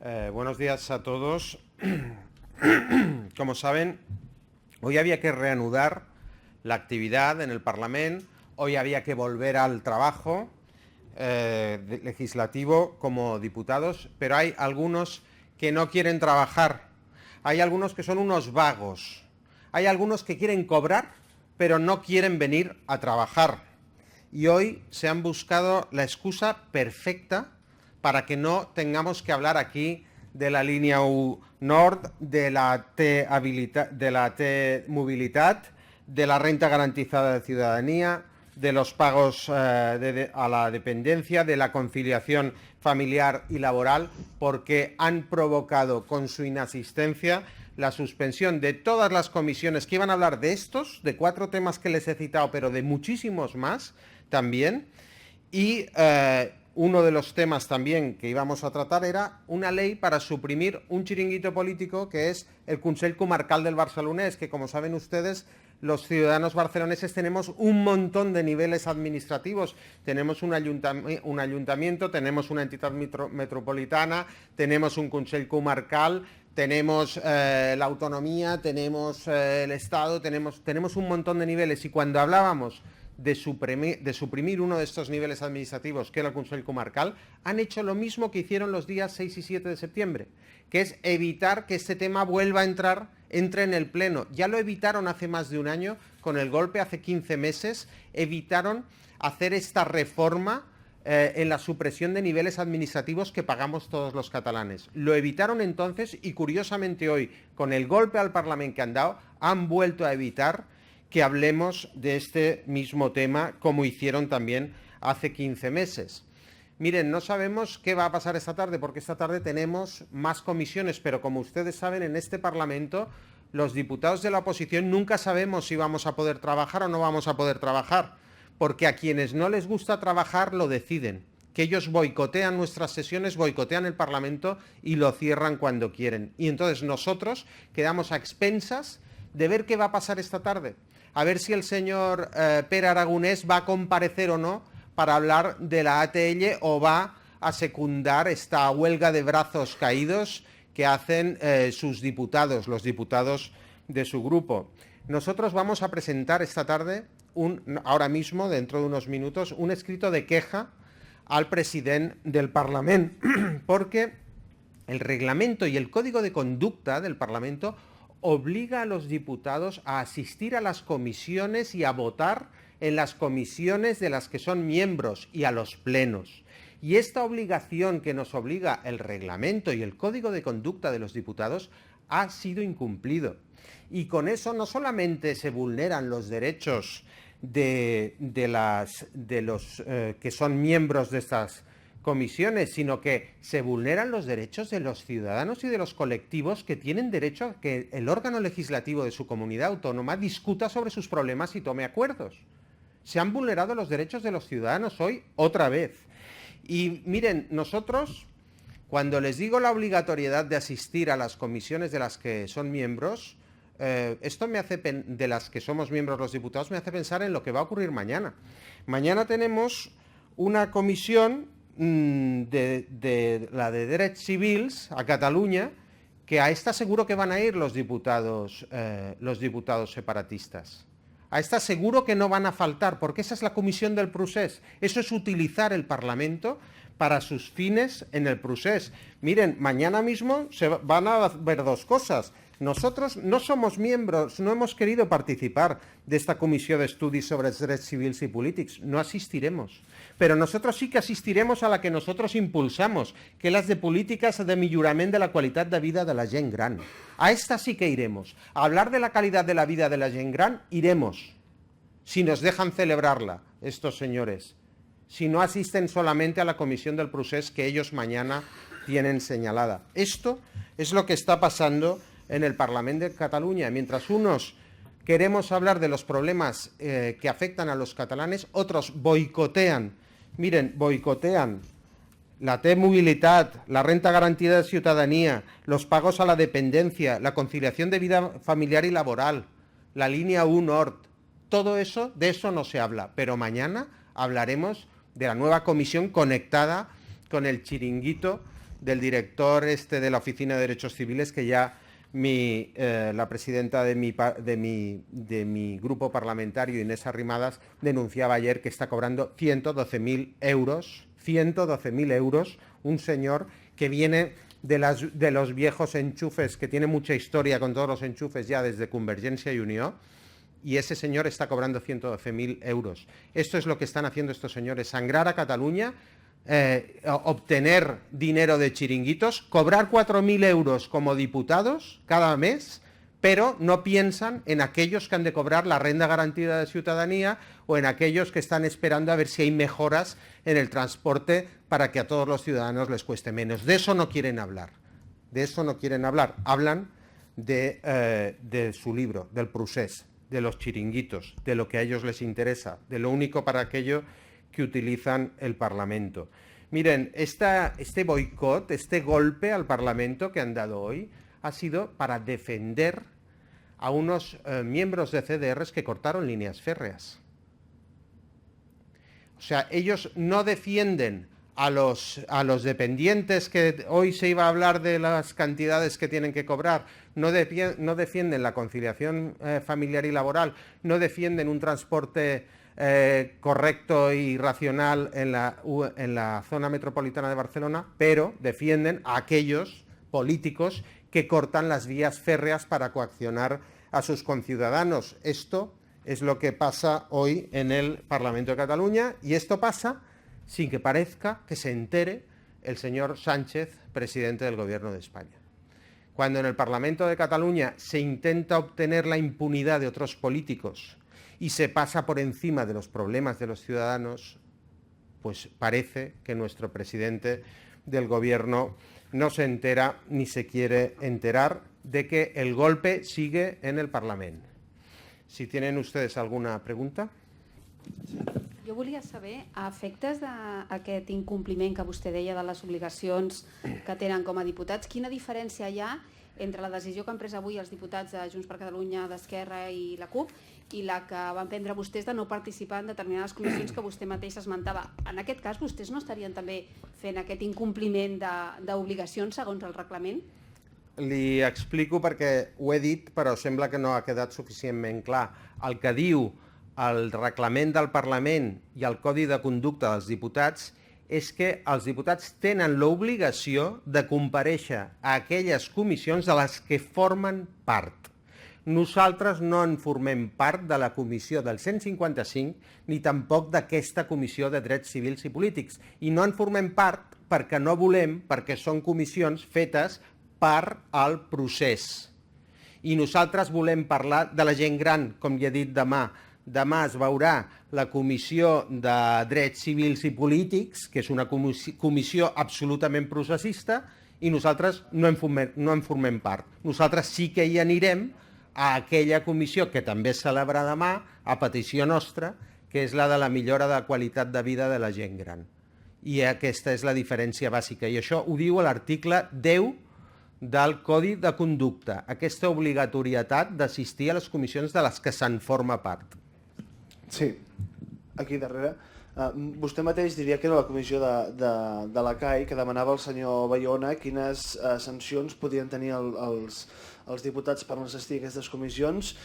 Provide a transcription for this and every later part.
Buenos días a todos. Como saben, hoy había que reanudar la actividad en el Parlamento, hoy había que volver al trabajo legislativo como diputados, pero hay algunos que no quieren trabajar, hay algunos que son unos vagos, hay algunos que quieren cobrar, pero no quieren venir a trabajar. Y hoy se han buscado la excusa perfecta para que no tengamos que hablar aquí de la línea U Nord, de la T-Mobilitat, de la renta garantizada de ciudadanía, de los pagos a la dependencia, de la conciliación familiar y laboral, porque han provocado con su inasistencia la suspensión de todas las comisiones que iban a hablar de estos, de 4 temas que les he citado, pero de muchísimos más también. Y uno de los temas también que íbamos a tratar era una ley para suprimir un chiringuito político que es el Consell Comarcal del Barcelonès, que como saben ustedes, los ciudadanos barceloneses tenemos un montón de niveles administrativos. Tenemos un ayuntamiento, tenemos una entidad metropolitana, tenemos un Consell Comarcal, tenemos la autonomía, tenemos el Estado, tenemos un montón de niveles. Y cuando hablábamos de suprimir uno de estos niveles administrativos, que era el Consell Comarcal, han hecho lo mismo que hicieron los días 6 y 7 de septiembre, que es evitar que este tema vuelva a entre en el Pleno. Ya lo evitaron hace más de un año, con el golpe hace 15 meses, evitaron hacer esta reforma en la supresión de niveles administrativos que pagamos todos los catalanes. Lo evitaron entonces y, curiosamente, hoy, con el golpe al Parlamento que han dado, han vuelto a evitar que hablemos de este mismo tema, como hicieron también hace 15 meses. Miren, no sabemos qué va a pasar esta tarde, porque esta tarde tenemos más comisiones, pero como ustedes saben, en este Parlamento, los diputados de la oposición nunca sabemos si vamos a poder trabajar o no vamos a poder trabajar, porque a quienes no les gusta trabajar lo deciden, que ellos boicotean nuestras sesiones, boicotean el Parlamento y lo cierran cuando quieren. Y entonces nosotros quedamos a expensas de ver qué va a pasar esta tarde, a ver si el señor Pere Aragonès va a comparecer o no para hablar de la ATL o va a secundar esta huelga de brazos caídos que hacen sus diputados, los diputados de su grupo. Nosotros vamos a presentar esta tarde, ahora mismo, dentro de unos minutos, un escrito de queja al presidente del Parlamento, porque el reglamento y el código de conducta del Parlamento obliga a los diputados a asistir a las comisiones y a votar en las comisiones de las que son miembros y a los plenos. Y esta obligación que nos obliga el reglamento y el código de conducta de los diputados ha sido incumplido. Y con eso no solamente se vulneran los derechos de los que son miembros de estas comisiones, sino que se vulneran los derechos de los ciudadanos y de los colectivos que tienen derecho a que el órgano legislativo de su comunidad autónoma discuta sobre sus problemas y tome acuerdos. Se han vulnerado los derechos de los ciudadanos hoy otra vez. Y miren, nosotros, cuando les digo la obligatoriedad de asistir a las comisiones de las que son miembros, esto me hace, de las que somos miembros los diputados, me hace pensar en lo que va a ocurrir mañana. Mañana tenemos una comisión de la de Drets Civils a Cataluña, que a esta seguro que van a ir los diputados separatistas. A esta seguro que no van a faltar, porque esa es la comisión del procés. Eso es utilizar el Parlamento para sus fines en el procés. Miren, mañana mismo se van a ver dos cosas. Nosotros no somos miembros, no hemos querido participar de esta comissió d'estudi sobre els drets civils y polítics, no asistiremos. Pero nosotros sí que asistiremos a la que nosotros impulsamos, que es la de políticas de millorament de la qualitat de vida de la gent gran. A esta sí que iremos. A hablar de la calidad de la vida de la gent gran, iremos, si nos dejan celebrarla, estos señores. Si no asisten solamente a la comisión del procés que ellos mañana tienen señalada. Esto es lo que está pasando en el Parlamento de Cataluña. Mientras unos queremos hablar de los problemas que afectan a los catalanes, otros boicotean. Miren, boicotean la T-Mobilitat, la renta garantida de ciudadanía, los pagos a la dependencia, la conciliación de vida familiar y laboral, la línea U Nord. Todo eso, de eso no se habla, pero mañana hablaremos de la nueva comisión conectada con el chiringuito del director de la Oficina de Derechos Civiles, que ya la presidenta de mi grupo parlamentario, Inés Arrimadas, denunciaba ayer que está cobrando 112.000 euros, 112.000 euros, un señor que viene de los viejos enchufes, que tiene mucha historia con todos los enchufes ya desde Convergencia y Unió, y ese señor está cobrando 112.000 euros. Esto es lo que están haciendo estos señores, sangrar a Cataluña, obtener dinero de chiringuitos, cobrar 4.000 euros como diputados cada mes, pero no piensan en aquellos que han de cobrar la renta garantida de ciudadanía o en aquellos que están esperando a ver si hay mejoras en el transporte para que a todos los ciudadanos les cueste menos. De eso no quieren hablar. De eso no quieren hablar. Hablan de su libro, del procés, de los chiringuitos, de lo que a ellos les interesa, de lo único para aquello que utilizan el Parlamento. Miren, este boicot, este golpe al Parlamento que han dado hoy, ha sido para defender a unos miembros de CDRs que cortaron líneas férreas. O sea, ellos no defienden a los dependientes, que hoy se iba a hablar de las cantidades que tienen que cobrar, no defienden la conciliación familiar y laboral, no defienden un transporte correcto y racional en la zona metropolitana de Barcelona, pero defienden a aquellos políticos que cortan las vías férreas para coaccionar a sus conciudadanos. Esto es lo que pasa hoy en el Parlamento de Cataluña, y esto pasa sin que parezca que se entere el señor Sánchez, presidente del Gobierno de España. Cuando en el Parlamento de Cataluña se intenta obtener la impunidad de otros políticos y se pasa por encima de los problemas de los ciudadanos, pues parece que nuestro presidente del Gobierno no se entera ni se quiere enterar de que el golpe sigue en el Parlamento. Si tienen ustedes alguna pregunta. Jo volia saber, a efectes d'aquest incompliment que vostè deia de les obligacions que tenen com a diputats, quina diferència hi ha entre la decisió que han pres avui els diputats de Junts per Catalunya, d'Esquerra i la CUP i la que van prendre vostès de no participar en determinades comissions que vostè mateix esmentava? En aquest cas, vostès no estarien també fent aquest incompliment d'obligacions segons el reglament? Li explico perquè ho he dit, però sembla que no ha quedat suficientment clar. El que diu el reglament del Parlament i el Codi de Conducta dels diputats és que els diputats tenen l'obligació de comparèixer a aquelles comissions de les que formen part. Nosaltres no en formem part de la comissió del 155 ni tampoc d'aquesta comissió de drets civils i polítics. I no en formem part perquè no volem, perquè són comissions fetes per al procés. I nosaltres volem parlar de la gent gran, com ja he dit demà. Demà es veurà la Comissió de Drets Civils i Polítics, que és una comissió absolutament processista, i nosaltres no en formem part. Nosaltres sí que hi anirem a aquella comissió que també es celebra demà, a petició nostra, que és la de la millora de la qualitat de vida de la gent gran. I aquesta és la diferència bàsica. I això ho diu l'article 10 del Codi de Conducta, aquesta obligatorietat d'assistir a les comissions de les que se'n forma part. Sí, aquí darrere. Vostè mateix diria que era la comissió de la CAI que demanava al senyor Bayona quines sancions podien tenir els diputats per no assistir a aquestes comissions,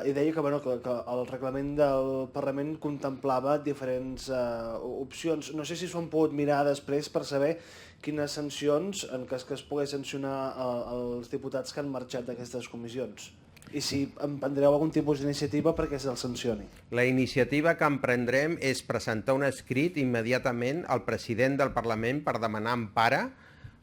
i deia que el reglament del Parlament contemplava diferents opcions. No sé si s'ho han pogut mirar després per saber quines sancions, en cas que es pogués sancionar els diputats que han marxat d'aquestes comissions. I si emprendreu algun tipus d'iniciativa perquè se'ls sancioni. La iniciativa que emprendrem és presentar un escrit immediatament al president del Parlament per demanar empara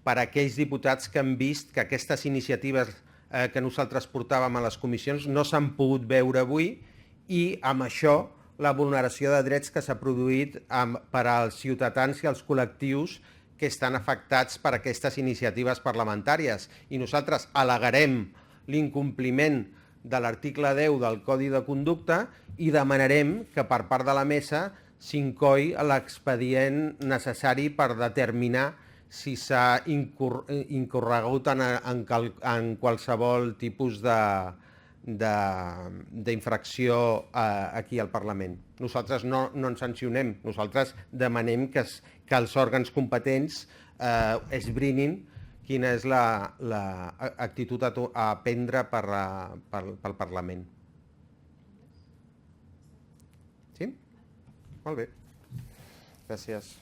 per a aquells diputats que han vist que aquestes iniciatives que nosaltres portàvem a les comissions no s'han pogut veure avui, i amb això la vulneració de drets que s'ha produït per als ciutadans i als col·lectius que estan afectats per aquestes iniciatives parlamentàries. I nosaltres al·legarem l'incompliment de l'article 10 del Codi de Conducta i demanarem que per part de la mesa s'inclogui l'expedient necessari per determinar si s'ha incorregut en qualsevol tipus d'infracció aquí al Parlament. Nosaltres no ens sancionem, nosaltres demanem que els òrgans competents esbrinin quina és l'actitud a prendre pel Parlament. Sí? Molt bé. Gràcies.